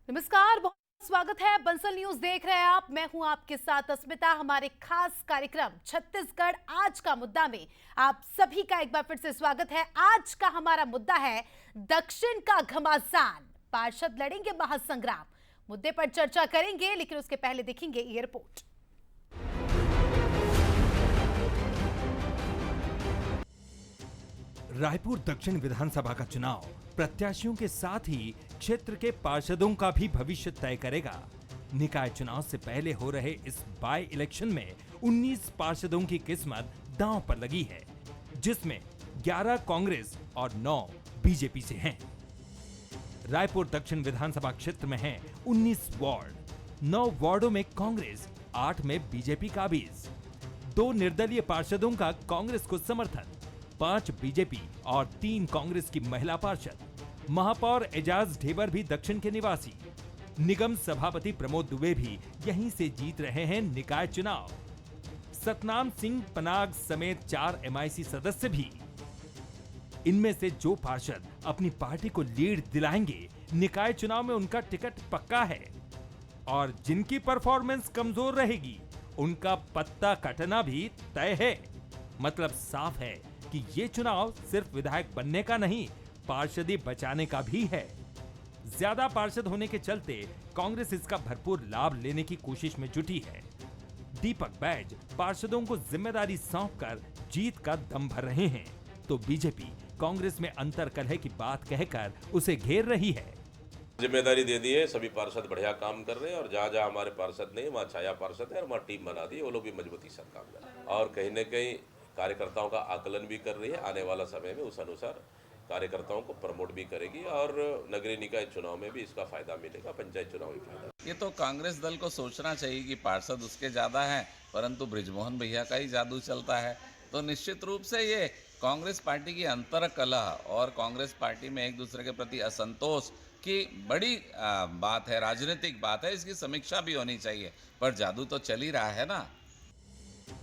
नमस्कार, बहुत स्वागत है। बंसल न्यूज देख रहे हैं आप। मैं हूं आपके साथ अस्मिता। हमारे खास कार्यक्रम छत्तीसगढ़ आज का मुद्दा में आप सभी का एक बार फिर से स्वागत है। आज का हमारा मुद्दा है दक्षिण का घमासान, पार्षद लड़ेंगे महासंग्राम। मुद्दे पर चर्चा करेंगे, लेकिन उसके पहले देखेंगे ये रिपोर्ट। रायपुर दक्षिण विधानसभा का चुनाव प्रत्याशियों के साथ ही क्षेत्र के पार्षदों का भी भविष्य तय करेगा। निकाय चुनाव से पहले हो रहे इस बाय इलेक्शन में 19 पार्षदों की किस्मत दांव पर लगी है, जिसमें 11 कांग्रेस और 9 बीजेपी से हैं। रायपुर दक्षिण विधानसभा क्षेत्र में हैं 19 वार्ड, 9 वार्डों में कांग्रेस, 8 में बीजेपी काबिज। 2 निर्दलीय पार्षदों का कांग्रेस को समर्थन, 5 बीजेपी और 3 कांग्रेस की महिला पार्षद। महापौर एजाज ढेबर भी दक्षिण के निवासी। निगम सभापति प्रमोद दुबे भी यहीं से जीत रहे हैं निकाय चुनाव। सतनाम सिंह पनाग समेत 4 एमआईसी सदस्य भी। इनमें से जो पार्षद अपनी पार्टी को लीड दिलाएंगे, निकाय चुनाव में उनका टिकट पक्का है, और जिनकी परफॉर्मेंस कमजोर रहेगी उनका पत्ता कटना भी तय है। मतलब साफ है कि ये चुनाव सिर्फ विधायक बनने का नहीं, पार्षदी बचाने का भी है। ज्यादा पार्षद होने के चलते कांग्रेस इसका भरपूर लाभ लेने की कोशिश में जुटी है। दीपक बैज पार्षदों को जिम्मेदारी सौंपकर जीत का दम भर रहे हैं, तो बीजेपी कांग्रेस में अंतर कलह की बात कहकर उसे घेर रही है। जिम्मेदारी दे दी है, सभी पार्षद बढ़िया काम कर रहे हैं, और जहाँ जहाँ हमारे पार्षद नहीं, वहाँ छाया पार्षद है और वहाँ टीम बना दी है, वो लोग भी मजबूती से काम कर रहे हैं और कहीं न कहीं कार्यकर्ताओं का आकलन भी कर रही है। आने वाला समय में उस अनुसार कार्यकर्ताओं को प्रमोट भी करेगी और नगरीय निकाय चुनाव में भी इसका फायदा मिलेगा, पंचायत चुनाव में फायदा। ये तो कांग्रेस दल को सोचना चाहिए कि पार्षद उसके ज़्यादा हैं, परंतु बृजमोहन भैया का ही जादू चलता है। तो निश्चित रूप से ये कांग्रेस पार्टी की अंतर कलह और कांग्रेस पार्टी में एक दूसरे के प्रति असंतोष की बड़ी बात है, राजनीतिक बात है। इसकी समीक्षा भी होनी चाहिए, पर जादू तो चल ही रहा है ना।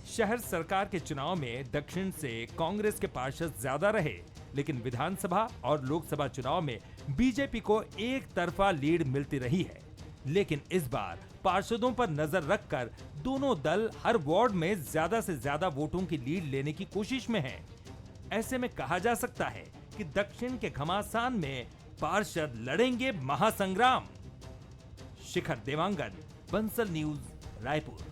शहर सरकार के चुनाव में दक्षिण से कांग्रेस के पार्षद ज्यादा रहे, लेकिन विधानसभा और लोकसभा चुनाव में बीजेपी को एक तरफा लीड मिलती रही है। लेकिन इस बार पार्षदों पर नजर रखकर दोनों दल हर वार्ड में ज्यादा से ज्यादा वोटों की लीड लेने की कोशिश में हैं। ऐसे में कहा जा सकता है कि दक्षिण के घमासान में पार्षद लड़ेंगे महासंग्राम। शिखर देवांगन, बंसल न्यूज, रायपुर।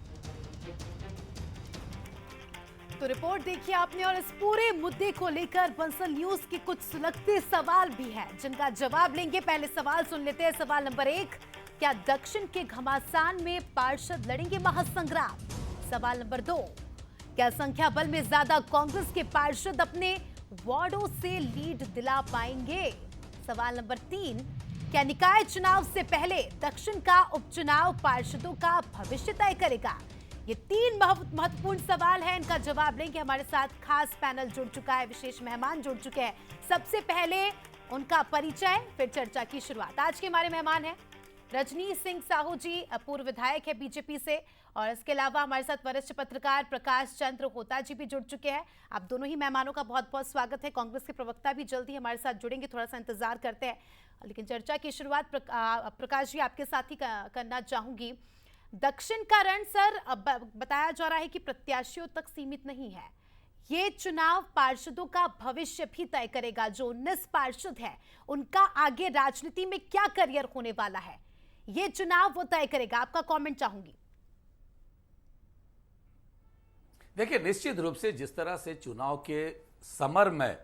तो रिपोर्ट देखिए आपने, और इस पूरे मुद्दे को लेकर बंसल न्यूज के कुछ सुलगते सवाल भी हैं, जिनका जवाब लेंगे। पहले सवाल सुन लेते हैं। सवाल नंबर 1, क्या दक्षिण के घमासान में पार्षद लड़ेंगे महासंग्राम? सवाल नंबर 2, क्या संख्या बल में ज्यादा कांग्रेस के पार्षद अपने वार्डों से लीड दिला पाएंगे? सवाल नंबर 3, क्या निकाय चुनाव से पहले दक्षिण का उपचुनाव पार्षदों का भविष्य तय करेगा? ये 3 महत्वपूर्ण सवाल हैं, इनका जवाब लेंगे। हमारे साथ खास पैनल जुड़ चुका है, विशेष मेहमान जुड़ चुके हैं। सबसे पहले उनका परिचय, फिर चर्चा की शुरुआत। आज के हमारे मेहमान हैं रजनी सिंह साहू जी, पूर्व विधायक है बीजेपी से, और इसके अलावा हमारे साथ वरिष्ठ पत्रकार प्रकाश चंद्र होता जी भी जुड़ चुके हैं। आप दोनों ही मेहमानों का बहुत बहुत स्वागत है। कांग्रेस के प्रवक्ता भी जल्दी हमारे साथ जुड़ेंगे, थोड़ा सा इंतजार करते हैं। लेकिन चर्चा की शुरुआत प्रकाश जी आपके साथ ही करना चाहूंगी। दक्षिण का रण सर, अब बताया जा रहा है कि प्रत्याशियों तक सीमित नहीं है, ये चुनाव पार्षदों का भविष्य भी तय करेगा। जो 19 पार्षद है उनका आगे राजनीति में क्या करियर होने वाला है, ये चुनाव वो तय करेगा। आपका कमेंट चाहूंगी। देखिए, निश्चित रूप से जिस तरह से चुनाव के समर में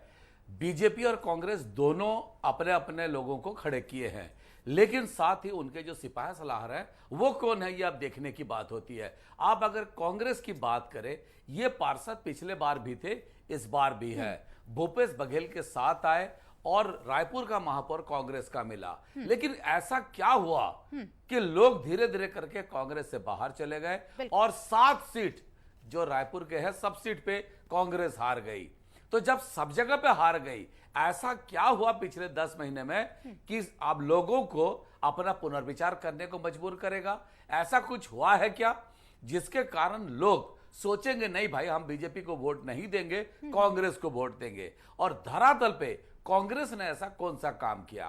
बीजेपी और कांग्रेस दोनों अपने अपने लोगों को खड़े किए हैं, लेकिन साथ ही उनके जो सिपाही सलाहकार हैं वो कौन है, ये अब देखने की बात होती है। आप अगर कांग्रेस की बात करें, ये पार्षद पिछले बार भी थे, इस बार भी है। भूपेश बघेल के साथ आए और रायपुर का महापौर कांग्रेस का मिला। लेकिन ऐसा क्या हुआ कि लोग धीरे धीरे करके कांग्रेस से बाहर चले गए और 7 सीट जो रायपुर के हैं, सब सीट पे कांग्रेस हार गई। तो जब सब जगह पे हार गई, ऐसा क्या हुआ पिछले 10 महीने में कि अब लोगों को अपना पुनर्विचार करने को मजबूर करेगा? ऐसा कुछ हुआ है क्या जिसके कारण लोग सोचेंगे नहीं भाई, हम बीजेपी को वोट नहीं देंगे, कांग्रेस को वोट देंगे? और धरातल पे कांग्रेस ने ऐसा कौन सा काम किया?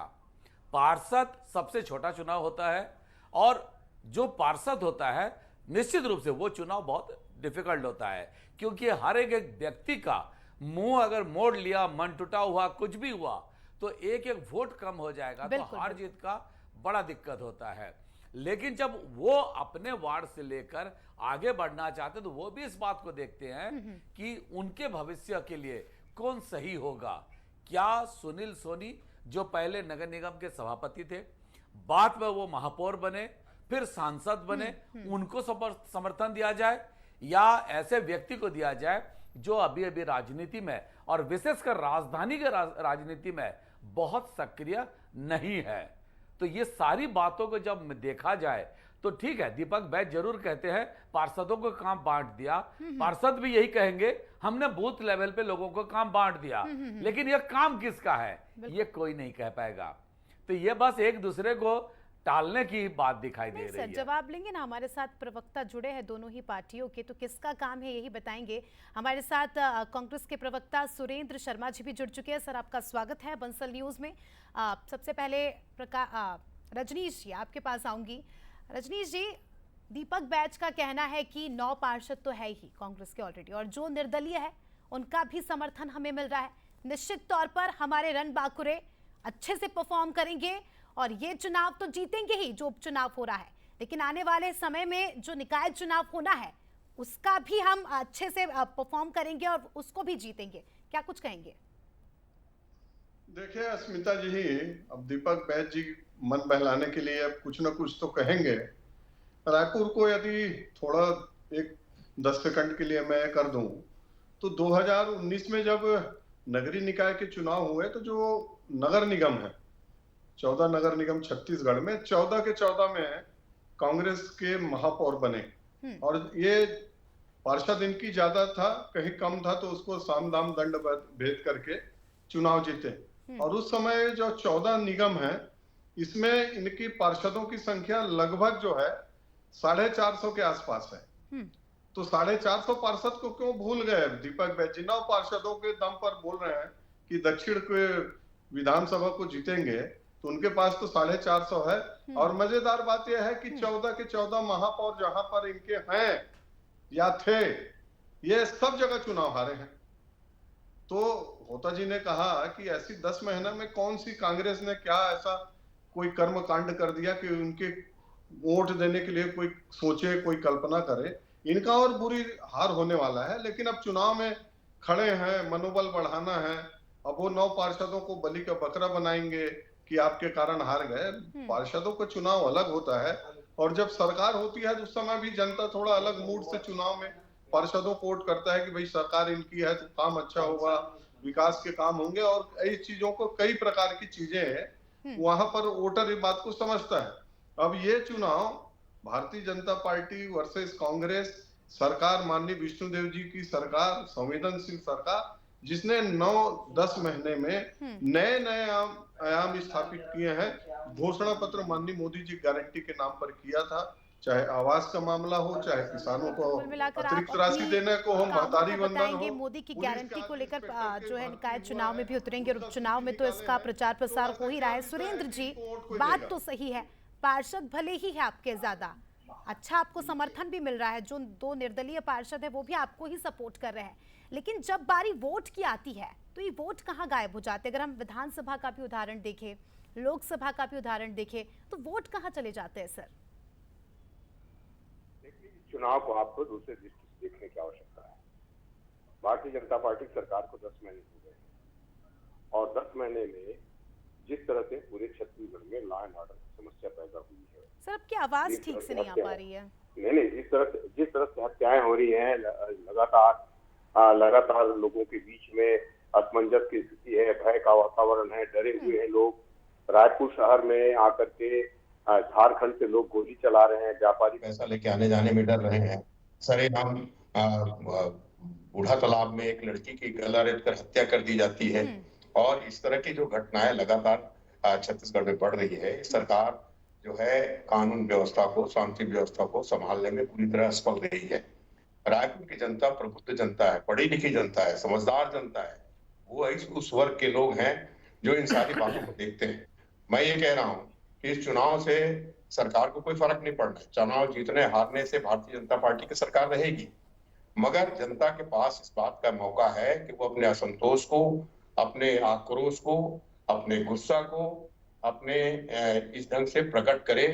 पार्षद सबसे छोटा चुनाव होता है और जो पार्षद होता है निश्चित रूप से वो चुनाव बहुत डिफिकल्ट होता है, क्योंकि हर एक व्यक्ति का मुंह अगर मोड़ लिया, मन टूटा हुआ, कुछ भी हुआ तो एक एक वोट कम हो जाएगा, तो हार जीत का बड़ा दिक्कत होता है। लेकिन जब वो अपने वार्ड से लेकर आगे बढ़ना चाहते तो वो भी इस बात को देखते हैं कि उनके भविष्य के लिए कौन सही होगा। क्या सुनील सोनी जो पहले नगर निगम के सभापति थे, बाद में वो महापौर बने, फिर सांसद बने, उनको समर्थन दिया जाए या ऐसे व्यक्ति को दिया जाए जो अभी अभी राजनीति में और विशेषकर राजधानी के राजनीति में बहुत सक्रिय नहीं है। तो ये सारी बातों को जब देखा जाए तो ठीक है, दीपक बैज जरूर कहते हैं पार्षदों को काम बांट दिया, पार्षद भी यही कहेंगे हमने बूथ लेवल पे लोगों को काम बांट दिया, लेकिन यह काम किसका है ये कोई नहीं कह पाएगा। तो ये बस एक दूसरे को टालने की बात दिखाई दे रही है। जवाब लेंगे ना, हमारे साथ प्रवक्ता जुड़े हैं दोनों ही पार्टियों के, तो किसका काम है यही बताएंगे। हमारे साथ कांग्रेस के प्रवक्ता सुरेंद्र शर्मा जी भी जुड़ चुके हैं। सर, आपका स्वागत है बंसल न्यूज में। सबसे पहले रजनीश जी आपके पास आऊंगी। रजनीश जी, दीपक बैज का कहना है कि 9 पार्षद तो है ही कांग्रेस के ऑलरेडी, और जो निर्दलीय है उनका भी समर्थन हमें मिल रहा है। निश्चित तौर पर हमारे रन बाकुरे अच्छे से परफॉर्म करेंगे और ये चुनाव तो जीतेंगे ही जो उपचुनाव हो रहा है, लेकिन आने वाले समय में जो निकाय चुनाव होना है उसका भी हम अच्छे से परफॉर्म करेंगे और उसको भी जीतेंगे। क्या कुछ कहेंगे? देखिए अस्मिता जी, अब दीपक बैज जी मन बहलाने के लिए अब कुछ ना कुछ तो कहेंगे। रायपुर को यदि थोड़ा एक 10 सेकंड के लिए मैं कर दूं तो 2019 में जब नगरीय निकाय के चुनाव हुए तो जो नगर निगम है, 14 नगर निगम छत्तीसगढ़ में, 14 के 14 में कांग्रेस के महापौर बने और ये पार्षद इनकी ज्यादा था, कहीं कम था तो उसको साम दाम दंड भेद करके चुनाव जीते। और उस समय जो 14 निगम है इसमें इनकी पार्षदों की संख्या लगभग जो है 450 के आसपास है। तो 450 पार्षद को क्यों भूल गए दीपक बैज जी? 9 पार्षदों के दम पर बोल रहे हैं कि दक्षिण के विधानसभा को जीतेंगे, तो उनके पास तो 450 है। और मजेदार बात यह है कि 14 के 14 महापौर जहां पर इनके हैं या थे, ये सब जगह चुनाव हारे हैं। तो होता जी ने कहा कि ऐसी 10 महीने में कौन सी कांग्रेस ने क्या ऐसा कोई कर्म कांड कर दिया कि उनके वोट देने के लिए कोई सोचे, कोई कल्पना करे। इनका और बुरी हार होने वाला है, लेकिन अब चुनाव में खड़े हैं, मनोबल बढ़ाना है। अब वो 9 पार्षदों को बलि का बकरा बनाएंगे कि आपके कारण हार गए। पार्षदों का चुनाव अलग होता है और जब सरकार होती है तो उस समय भी जनता थोड़ा अलग मूड से चुनाव में पार्षदों को वोट करता है कि भाई सरकार इनकी है तो काम अच्छा होगा, विकास के काम होंगे और कई चीजों को, कई प्रकार की चीजें हैं, वहां पर वोटर इस बात को समझता है। अब ये चुनाव भारतीय जनता पार्टी वर्सेस कांग्रेस सरकार, माननीय विष्णुदेव जी की सरकार, संवेदनशील सरकार, जिसने 9-10 महीने में नए नए आयाम स्थापित किए हैं। घोषणा पत्र माननीय मोदी जी गारंटी के नाम पर किया था, चाहे आवास का मामला हो, चाहे किसानों को अतिरिक्त राशि देने को हो, महतारी वंदन हो। मोदी की गारंटी को लेकर जो है निकाय चुनाव में भी उतरेंगे और उपचुनाव में तो इसका प्रचार प्रसार हो ही रहा है। सुरेंद्र जी, बात तो सही है, पार्षद भले ही है आपके ज्यादा, अच्छा आपको समर्थन भी मिल रहा है, जो 2 निर्दलीय पार्षद है वो भी आपको ही सपोर्ट कर रहे हैं, लेकिन जब बारी वोट की आती है तो ये वोट कहाँ गायब हो जाते हैं? अगर हम विधानसभा का भी उदाहरण देखें, लोकसभा का भी उदाहरण देखें, तो वोट कहाँ चले जाते हैं? सर, चुनाव को आपको दूसरे दृष्टि से देखने की आवश्यकता है। भारतीय जनता पार्टी सरकार को 10 महीने हो गए और 10 महीने में जिस तरह से पूरे छत्तीसगढ़ में लॉ एंड ऑर्डर की समस्या पैदा हुई है। सर आपकी आवाज ठीक से नहीं आ पा रही है। नहीं, जिस तरह से हत्याएं हो रही हैं, लगातार लोगों के बीच में असमंजस की स्थिति है, भय का वातावरण है, डरे हुए हैं लोग। रायपुर शहर में आकर के झारखंड से लोग गोली चला रहे हैं, व्यापारी पैसा लेके आने जाने में डर रहे हैं। सरेआम बूढ़ा तालाब में एक लड़की की गला रेत कर हत्या कर दी जाती है और इस तरह की जो घटनाएं लगातार छत्तीसगढ़ में बढ़ रही है। सरकार जो है कानून व्यवस्था को, शांति व्यवस्था को संभालने में पूरी तरह असफल रही है। रायपुर की जनता प्रबुद्ध जनता है, पढ़ी लिखी जनता है, समझदार जनता है। वो उस वर्ग के लोग हैं जो इन सारी बातों को देखते हैं। मैं ये कह रहा हूँ कि इस चुनाव से सरकार को कोई फर्क नहीं पड़ना है। चुनाव जीतने हारने से भारतीय जनता पार्टी की सरकार रहेगी, मगर जनता के पास इस बात का मौका है कि वो अपने असंतोष को, अपने आक्रोश को, अपने गुस्सा को, अपने इस ढंग से प्रकट करे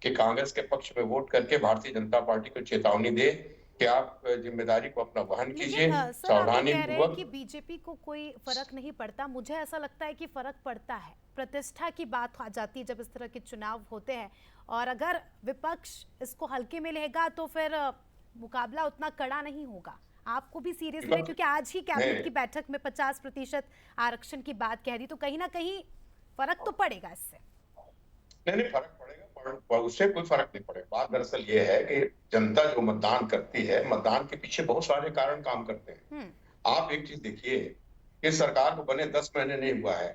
कि कांग्रेस के पक्ष में वोट करके भारतीय जनता पार्टी को चेतावनी दे कि आप जिम्मेदारी को अपना वहन कीजिए, लेकिन सर आप ये सावधानी कह रहे हैं पूर्वक। कि बीजेपी को कोई फर्क नहीं पड़ता। मुझे ऐसा लगता है कि फर्क पड़ता है। प्रतिष्ठा की बात आ जाती है जब इस तरह के चुनाव होते हैं, और अगर विपक्ष इसको हल्के में लेगा तो फिर मुकाबला उतना कड़ा नहीं होगा। आपको भी सीरियस ले, क्योंकि आज ही कैबिनेट की बैठक में 50% आरक्षण की बात कह दी, तो कहीं ना कहीं फर्क तो पड़ेगा इससे। नहीं फर्क पड़ेगा, पर उससे कोई फर्क नहीं पड़ेगा। बात दरअसल ये है कि जनता जो मतदान करती है, मतदान के पीछे बहुत सारे कारण काम करते हैं। आप एक चीज देखिए कि सरकार को बने 10 महीने नहीं हुआ है,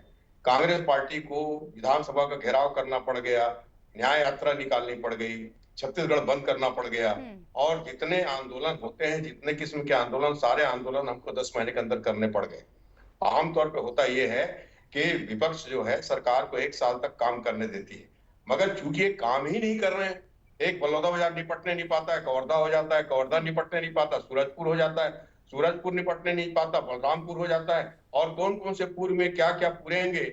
कांग्रेस पार्टी को विधानसभा का घेराव करना पड़ गया, न्याय यात्रा निकालनी पड़ गई, छत्तीसगढ़ बंद करना पड़ गया, और जितने आंदोलन होते हैं, जितने किस्म के आंदोलन, सारे आंदोलन हमको 10 महीने के अंदर करने पड़ गए। आमतौर पर होता यह है कि विपक्ष जो है सरकार को 1 साल तक काम करने देती है, मगर चूंकि ये काम ही नहीं कर रहे हैं, एक बलौदाबाजार निपटने नहीं पाता है, कवर्धा हो जाता है, कवर्धा निपटने नहीं पाता, सूरजपुर हो जाता है, सूरजपुर निपटने नहीं पाता, बलरामपुर हो जाता है, और कौन कौन से पूर्व में क्या क्या पूरेंगे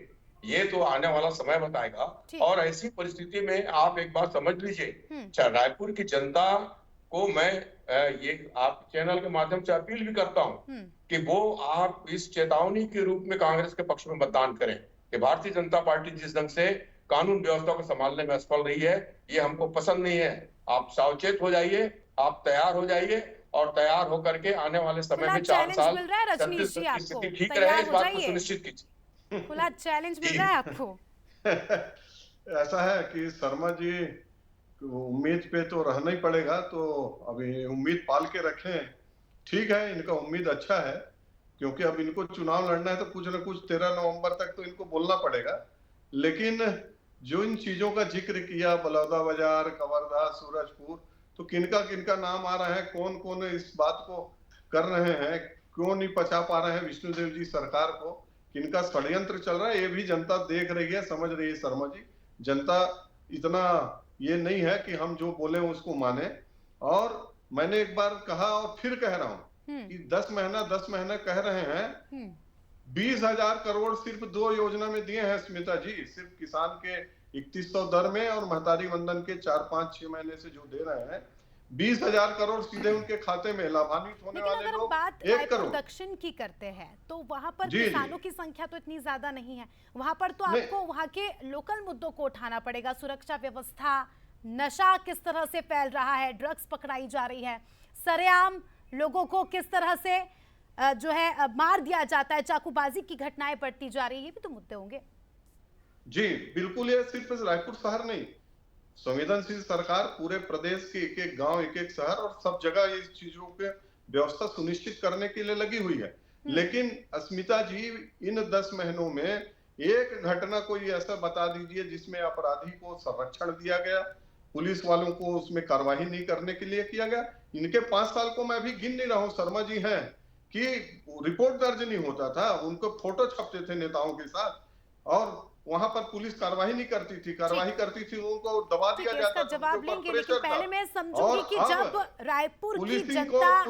ये तो आने वाला समय बताएगा। और ऐसी परिस्थिति में आप एक बात समझ लीजिए, रायपुर की जनता को मैं ये आप चैनल के माध्यम से अपील भी करता हूं कि वो आप इस चेतावनी के रूप में कांग्रेस के पक्ष में मतदान करें कि भारतीय जनता पार्टी जिस ढंग से कानून व्यवस्था को संभालने में असफल रही है, ये हमको पसंद नहीं है। आप सावचेत हो जाइए, आप तैयार हो जाइए, और तैयार होकर के आने वाले समय में 4 साल मिल रहा है रजनीश जी, आपको स्थिति ठीक रहे, इस बात को जाइए। सुनिश्चित कीजिए। खुला चैलेंज मिल रहा है आपको। ऐसा है कि शर्मा जी उम्मीद पे तो रहना ही पड़ेगा, तो अभी उम्मीद पाल के रखें। ठीक है, इनका उम्मीद अच्छा है, क्योंकि अब इनको चुनाव लड़ना है तो कुछ न कुछ 13 नवंबर तक तो इनको बोलना पड़ेगा। लेकिन जो इन चीजों का जिक्र किया, बलौदाबाजार, कवर्धा, सूरजपुर, तो किनका किनका नाम आ रहा है, कौन कौन इस बात को कर रहे हैं, क्यों नहीं पचा पा रहे हैं विष्णुदेव जी सरकार को, किनका षड्यंत्र चल रहा है, ये भी जनता देख रही है, समझ रही है। शर्मा जी, जनता इतना ये नहीं है कि हम जो बोले उसको माने। और मैंने एक बार कहा और फिर कह रहा हूं कि 10 महीना कह रहे हैं, 20,000 करोड़ सिर्फ 2 योजना में दिए हैं स्मिता जी, सिर्फ किसान के 3100 दर में और महतारी वंदन के 4-5-6 महीने से जो दे रहे हैं, 20,000 करोड़ सीधे उनके खाते में। लाभान्वित होने वाले लोग बात 1 करोड़ दक्षिण की करते हैं तो वहां पर किसानों की संख्या तो इतनी ज्यादा नहीं है, वहां पर तो आपको वहां के लोकल मुद्दों को उठाना पड़ेगा। सुरक्षा व्यवस्था, नशा किस तरह से फैल रहा है, ड्रग्स पकड़ाई जा रही है, सरेआम लोगों को किस तरह से जो है मार दिया जाता है, चाकूबाजी की घटनाएं बढ़ती जा रही है, ये भी तो मुद्दे होंगे। जी बिल्कुल, ये सिर्फ रायपुर शहर नहीं, संवेदनशील सरकार पूरे प्रदेश के एक एक गांव, एक एक शहर और सब जगह इस चीजों के व्यवस्था सुनिश्चित करने के लिए लगी हुई है। लेकिन अस्मिता जी, इन 10 महीनों में एक घटना कोई ऐसा बता दीजिए जिसमें अपराधी को संरक्षण दिया गया, पुलिस वालों को उसमें कार्रवाई नहीं करने के लिए किया गया। इनके 5 साल को मैं भी गिन नहीं रहा हूँ, शर्मा जी हैं, कि रिपोर्ट दर्ज नहीं होता था, उनको फोटो छपते थे नेताओं के साथ, और वहां पर पुलिस कार्रवाई नहीं करती थी, कार्रवाई करती थी उनको दबा दिया जाता था। जवाब लेंगे, लेकिन पहले मैं समझूंगी कि जब रायपुर की जनता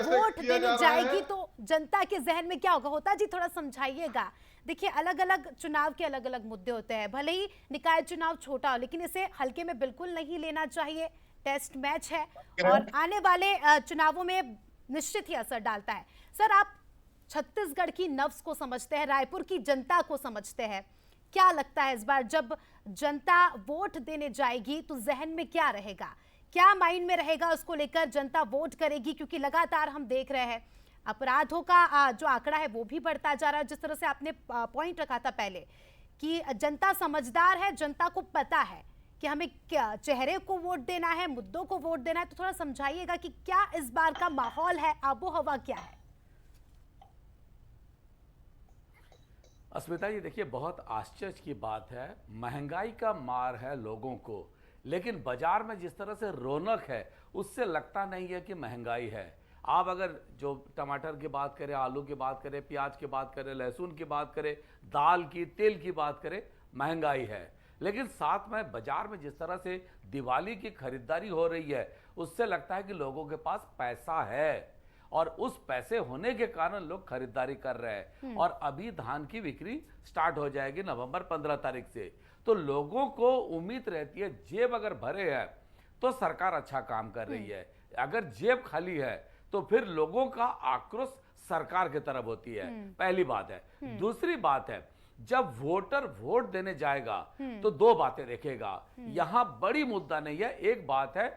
वोट देने जाएगी तो जनता के जहन में क्या होगा। होता जी थोड़ा समझाइएगा। देखिए, अलग अलग चुनाव के अलग अलग मुद्दे होते हैं, भले ही निकाय चुनाव छोटा हो, लेकिन इसे हल्के में बिल्कुल नहीं लेना चाहिए। टेस्ट मैच है और आने वाले चुनावों में निश्चित ही असर डालता है। सर, आप छत्तीसगढ़ की नब्ज को समझते हैं, रायपुर की जनता को समझते हैं, क्या लगता है इस बार जब जनता वोट देने जाएगी तो जहन में क्या रहेगा, क्या माइंड में रहेगा, उसको लेकर जनता वोट करेगी? क्योंकि लगातार हम देख रहे हैं अपराधों का जो आंकड़ा है वो भी बढ़ता जा रहा है। जिस तरह से आपने पॉइंट रखा था पहले कि जनता समझदार है, जनता को पता है कि हमें क्या चेहरे को वोट देना है, मुद्दों को वोट देना है, तो थोड़ा समझाइएगा कि क्या इस बार का माहौल है, आबो हवा क्या है? अस्मिता जी, देखिए, बहुत आश्चर्य की बात है, महंगाई का मार है लोगों को, लेकिन बाजार में जिस तरह से रौनक है उससे लगता नहीं है कि महंगाई है। आप अगर जो टमाटर की बात करें, आलू की बात करें, प्याज की बात करें, लहसुन की बात करें, दाल की, तेल की बात करें, महंगाई है। लेकिन साथ में बाजार में जिस तरह से दिवाली की खरीदारी हो रही है, उससे लगता है कि लोगों के पास पैसा है और उस पैसे होने के कारण लोग खरीदारी कर रहे हैं। और अभी धान की बिक्री स्टार्ट हो जाएगी नवंबर 15 तारीख से, तो लोगों को उम्मीद रहती है, जेब अगर भरे है तो सरकार अच्छा काम कर रही है, अगर जेब खाली है तो फिर लोगों का आक्रोश सरकार की तरफ होती है। पहली बात है। दूसरी बात है, जब वोटर वोट देने जाएगा तो दो बातें देखेगा। यहां बड़ी मुद्दा नहीं है, एक बात है,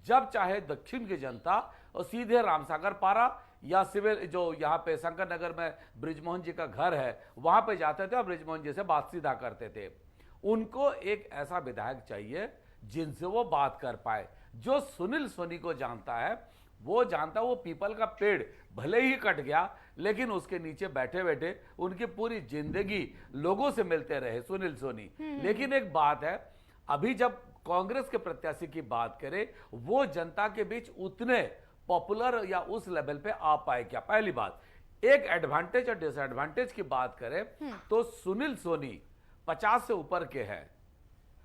जब चाहे दक्षिण की जनता और सीधे रामसागर पारा या सिविल जो यहाँ पे शंकर नगर में ब्रिजमोहन जी का घर है वहां पे जाते थे और ब्रिजमोहन जी से बात सीधा करते थे। उनको एक ऐसा विधायक चाहिए जिनसे वो बात कर पाए, जो सुनील सोनी को जानता है, वो जानता है वो पीपल का पेड़ भले ही कट गया लेकिन उसके नीचे बैठे बैठे उनकी पूरी जिंदगी लोगों से मिलते रहे सुनील सोनी। लेकिन एक बात है, अभी जब कांग्रेस के प्रत्याशी की बात करें, वो जनता के बीच उतने पॉपुलर या उस लेवल पे आ पाए क्या? पहली बात। एक एडवांटेज और डिसएडवांटेज की बात करें तो सुनील सोनी 50 से ऊपर के हैं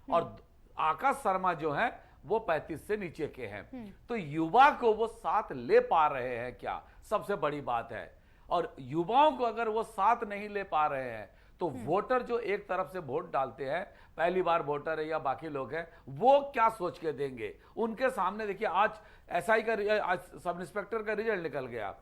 और आकाश शर्मा जो है वो 35 से नीचे के हैं। तो युवा को वो साथ ले पा रहे हैं क्या? सबसे बड़ी बात है। और युवाओं को अगर वो साथ नहीं ले पा रहे हैं तो वोटर जो एक तरफ से वोट डालते हैं, पहली बार वोटर है या बाकी लोग हैं, वो क्या सोच के देंगे? उनके सामने देखिए, आज एसआई का आज सब इंस्पेक्टर का रिजल्ट निकल गया,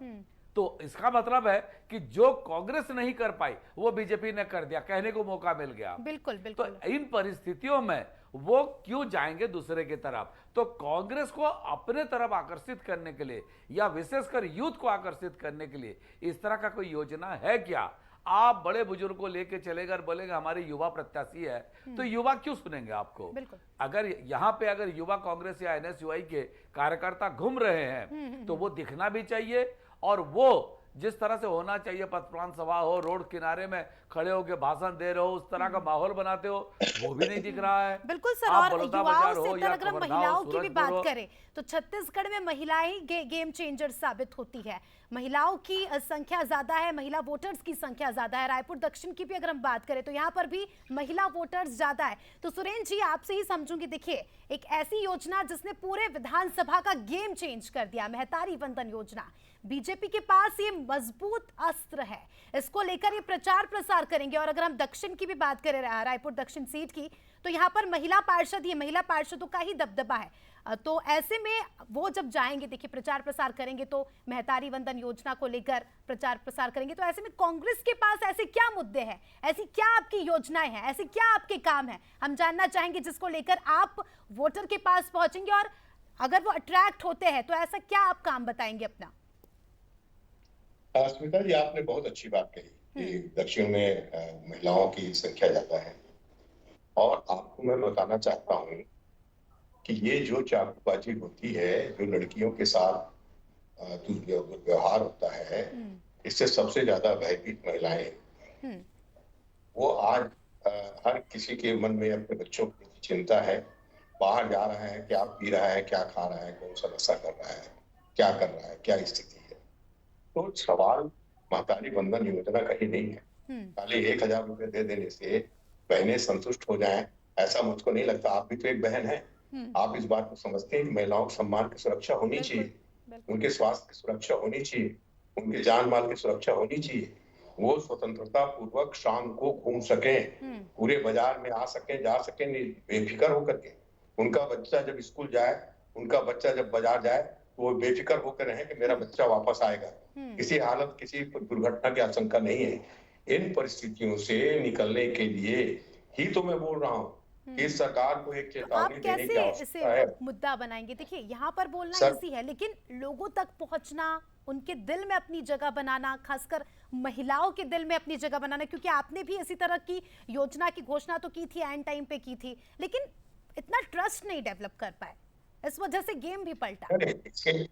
तो इसका मतलब है कि जो कांग्रेस नहीं कर पाई वो बीजेपी ने कर दिया, कहने को मौका मिल गया। बिल्कुल बिल्कुल। तो इन परिस्थितियों में वो क्यों जाएंगे दूसरे की तरफ? तो कांग्रेस को अपने तरफ आकर्षित करने के लिए या विशेषकर यूथ को आकर्षित करने के लिए इस तरह का कोई योजना है क्या? आप बड़े बुजुर्ग को लेके चलेगा और बोलेगा हमारे युवा प्रत्याशी है, तो युवा क्यों सुनेंगे आपको? अगर यहाँ पे अगर युवा कांग्रेस या एनएसयूआई के कार्यकर्ता घूम रहे हैं तो वो दिखना भी चाहिए, और वो जिस तरह से होना चाहिए, पथप्राण सभा हो, रोड किनारे में खड़े होकर भाषण दे रहे हो, उस तरह का माहौल बनाते हो, वो भी नहीं दिख रहा है। बिल्कुल सर। और युवाओं से अगर महिलाओं की भी बात करें तो छत्तीसगढ़ में महिलाएं गेम चेंजर साबित होती है। महिलाओं की संख्या ज्यादा है, महिला वोटर्स की संख्या ज्यादा है। रायपुर दक्षिण की भी अगर हम बात करें तो यहाँ पर भी महिला वोटर्स ज्यादा है। तो सुरेंद्र जी, आपसे ही समझूंगी, देखिए एक ऐसी योजना जिसने पूरे विधानसभा का गेम चेंज कर दिया, महतारी वंदन योजना, बीजेपी के पास ये मजबूत अस्त्र है, इसको लेकर ये प्रचार प्रसार करेंगे। और अगर हम दक्षिण की भी बात करें, रायपुर दक्षिण सीट की, तो यहाँ पर महिला पार्षद, ये महिला पार्षदों का ही दबदबा है। तो ऐसे में वो जब जाएंगे, देखिए प्रचार प्रसार करेंगे तो महतारी वंदन योजना को लेकर प्रचार प्रसार करेंगे, तो ऐसे में कांग्रेस के पास ऐसे क्या मुद्दे हैं, ऐसी क्या आपकी योजनाएं हैं, ऐसे क्या आपके काम है, हम जानना चाहेंगे, जिसको लेकर आप वोटर के पास पहुंचेंगे और अगर वो अट्रैक्ट होते हैं तो ऐसा क्या आप काम बताएंगे अपना? स्मिता जी, आपने बहुत अच्छी बात कही कि दक्षिण में महिलाओं की संख्या ज्यादा है, और आपको मैं बताना चाहता हूँ कि ये जो चाकूबाजी होती है, जो लड़कियों के साथ दुर्व्यवहार होता है, इससे सबसे ज्यादा भयभीत महिलाएं हैं। वो आज हर किसी के मन में अपने बच्चों की चिंता है, बाहर जा रहा है, क्या पी रहा है, क्या खा रहा है, कौन सा नशा कर रहा है, क्या कर रहा है, क्या स्थिति है। तो सवाल महतारी वंदन योजना का ही नहीं है। खाली 1000 रुपए दे देने से बहनें संतुष्ट हो जाएं, ऐसा मुझको नहीं लगता। आप भी तो एक बहन है, आप इस बात को समझते हैं कि महिलाओं के सम्मान की सुरक्षा होनी चाहिए, उनके स्वास्थ्य की सुरक्षा होनी चाहिए, उनके जान माल की सुरक्षा होनी चाहिए, वो स्वतंत्रता पूर्वक शाम को घूम सकें, पूरे बाजार में आ सकें, जा सकें बेफिक्र होकर के। उनका बच्चा जब स्कूल जाए, उनका बच्चा जब बाजार जाए, तो वो बेफिक्र होकर रहे कि मेरा बच्चा वापस आएगा, किसी हालत किसी दुर्घटना की आशंका नहीं है। इन परिस्थितियों से निकलने के लिए ही तो मैं बोल रहा हूँ कि सरकार को एक चेतावनी देने की आवश्यकता है। मुद्दा बनाएंगे, देखिए यहाँ पर बोलना इजी है, लेकिन लोगों तक पहुंचना, उनके दिल में अपनी जगह बनाना, खासकर महिलाओं के दिल में अपनी जगह बनाना, क्योंकि आपने भी इसी तरह की योजना की घोषणा तो की थी, एंड टाइम पे की थी, लेकिन इतना ट्रस्ट नहीं डेवलप कर पाए, इस वजह से गेम भी पलटा।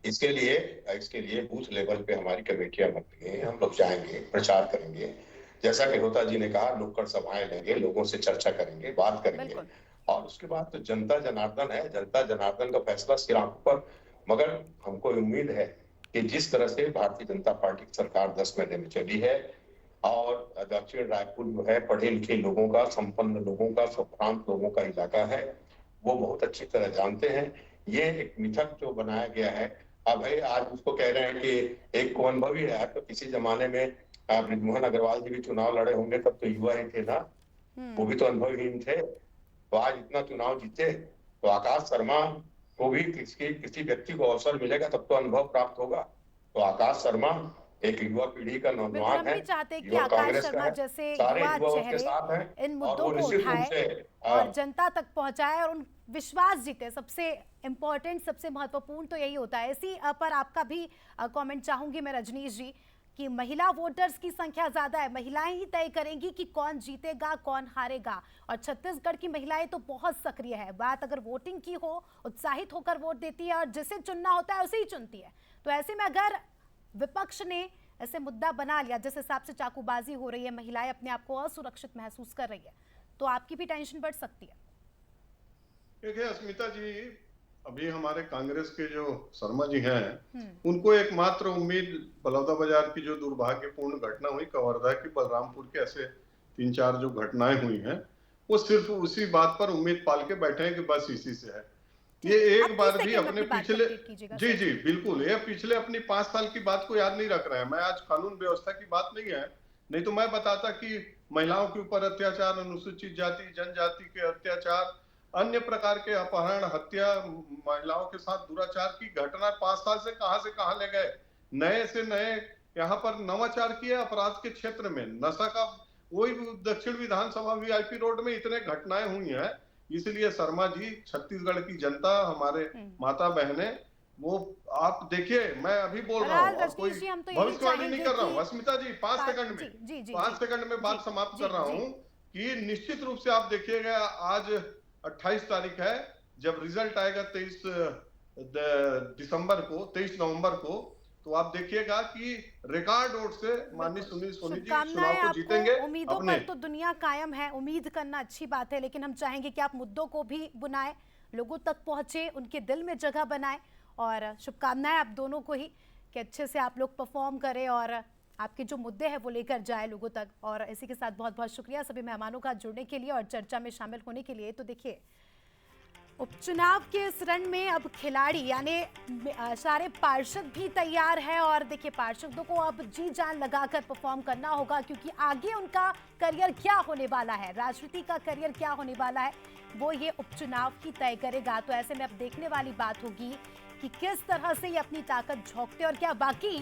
इसके लिए बूथ लेवल पे हमारी कमेटियां बनती हैं, हम लोग जाएंगे, प्रचार करेंगे, जैसा कि होता जी ने कहा, नुक्कड़ सभाएं लेंगे, लोगों से चर्चा करेंगे, बात करेंगे, और उसके बाद तो जनता जनार्दन है, जनता जनार्दन का फैसला सिर आंखों पर। मगर हमको उम्मीद है कि जिस तरह से भारतीय जनता पार्टी की सरकार 10 महीने में चली है, और दक्षिण रायपुर जो है पढ़े लिखे लोगों का, संपन्न लोगों का, संभ्रांत लोगों का इलाका है, वो बहुत अच्छी तरह जानते हैं। ये एक मिथक जो बनाया गया है, अब भाई आज उसको कह रहे हैं कि एक को अनुभवी है, तो किसी जमाने में बृजमोहन अग्रवाल जी भी चुनाव लड़े होंगे, तब तो युवा ही थे ना, वो भी तो अनुभवहीन थे। तो आज इतना चुनाव जीते, तो आकाश शर्मा को भी किसी व्यक्ति को अवसर मिलेगा तब तो अनुभव प्राप्त होगा। तो आकाश शर्मा एक युवा पीढ़ी का नौजवान हम है, भी चाहते हैं कि युवा आकाश कांग्रेस का शर्मा है, जैसे सारे युवा युवा उसके चेहरे साथ हैं इन और मुद्दों वो को निश्चित रूप उठाए से और जनता तक पहुंचाए और उन विश्वास जीते। सबसे इम्पोर्टेंट, सबसे महत्वपूर्ण तो यही होता है। इसी पर आपका भी कमेंट चाहूंगी मैं रजनीश जी, कि महिला वोटर्स की संख्या ज्यादा है, महिलाएं ही तय करेंगी कि कौन जीतेगा कौन हारेगा, और छत्तीसगढ़ की महिलाएं तो बहुत सक्रिय है। बात अगर वोटिंग की हो, उत्साहित होकर वोट देती है और जिसे चुनना होता है उसे ही चुनती है। तो ऐसे में अगर विपक्ष ने ऐसे मुद्दा बना लिया, जिस हिसाब से चाकूबाजी हो रही है, महिलाएं अपने आप को असुरक्षित महसूस कर रही है, तो आपकी भी टेंशन बढ़ सकती है। देखिए अस्मिता जी, अभी हमारे कांग्रेस के जो शर्मा जी हैं, उनको एकमात्र उम्मीद बलौदाबाजार की जो दुर्भाग्यपूर्ण घटना हुई कवर्धा की, बलरामपुर के ऐसे 3-4 जो घटनाएं हुई हैं, वो सिर्फ उसी बात पर उम्मीद पाल के बैठे हैं कि बस इसी से है। ये एक बार भी अपने पिछले जी बिल्कुल, ये पिछले अपनी 5 साल की बात को याद नहीं रख रहे हैं। मैं आज कानून व्यवस्था की बात नहीं है, नहीं तो मैं बताता कि महिलाओं के ऊपर अत्याचार, अनुसूचित जाति जनजाति के अत्याचार, अन्य प्रकार के अपहरण, हत्या, महिलाओं के साथ दुराचार की घटना 5 साल से कहां ले गए। नए से नए यहाँ पर नवाचार किए अपराध के क्षेत्र में, नशा का, वही दक्षिण विधानसभा वीआईपी रोड में इतने घटनाएं हुई हैं। इसलिए शर्मा जी, छत्तीसगढ़ की जनता, हमारे माता बहने, वो आप देखिए, मैं अभी बोल रहा हूँ, कोई भविष्यवाणी नहीं कर रहा हूँ। अस्मिता जी 5 सेकंड में बात समाप्त कर रहा हूँ कि निश्चित रूप से आप देखिएगा, आज 28 तारीख है, जब रिजल्ट आएगा 23 नवंबर को, तो आप देखिएगा कि रिकॉर्ड वोट से माननीय सुनील सोनी जी चुनाव को जीतेंगे। उम्मीदों पर तो दुनिया कायम है, उम्मीद करना अच्छी बात है, लेकिन हम चाहेंगे कि आप मुद्दों को भी बुनाएं, लोगों तक पहुंचे, उनके दिल में जगह बनाएं, और शुभकामनाएं आप दोनों को ही कि अच्छे से आप लोग परफॉर्म करें और आपके जो मुद्दे हैं वो लेकर जाए लोगों तक। और इसी के साथ बहुत बहुत शुक्रिया सभी मेहमानों का जुड़ने के लिए और चर्चा में शामिल होने के लिए। तो देखिए, उपचुनाव के इस रण में अब खिलाड़ी यानी सारे पार्षद भी तैयार हैं, और देखिए पार्षदों को अब जी जान लगाकर परफॉर्म करना होगा, क्योंकि आगे उनका करियर क्या होने वाला है, राजनीति का करियर क्या होने वाला है, वो ये उपचुनाव ही तय करेगा। तो ऐसे में अब देखने वाली बात होगी कि किस तरह से ये अपनी ताकत झोंकते और क्या बाकी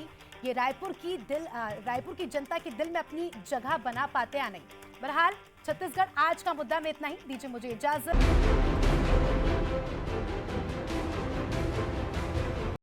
ये रायपुर की जनता के दिल में अपनी जगह बना पाते या नहीं। बहरहाल छत्तीसगढ़ आज का मुद्दा में इतना ही, दीजिए मुझे इजाजत।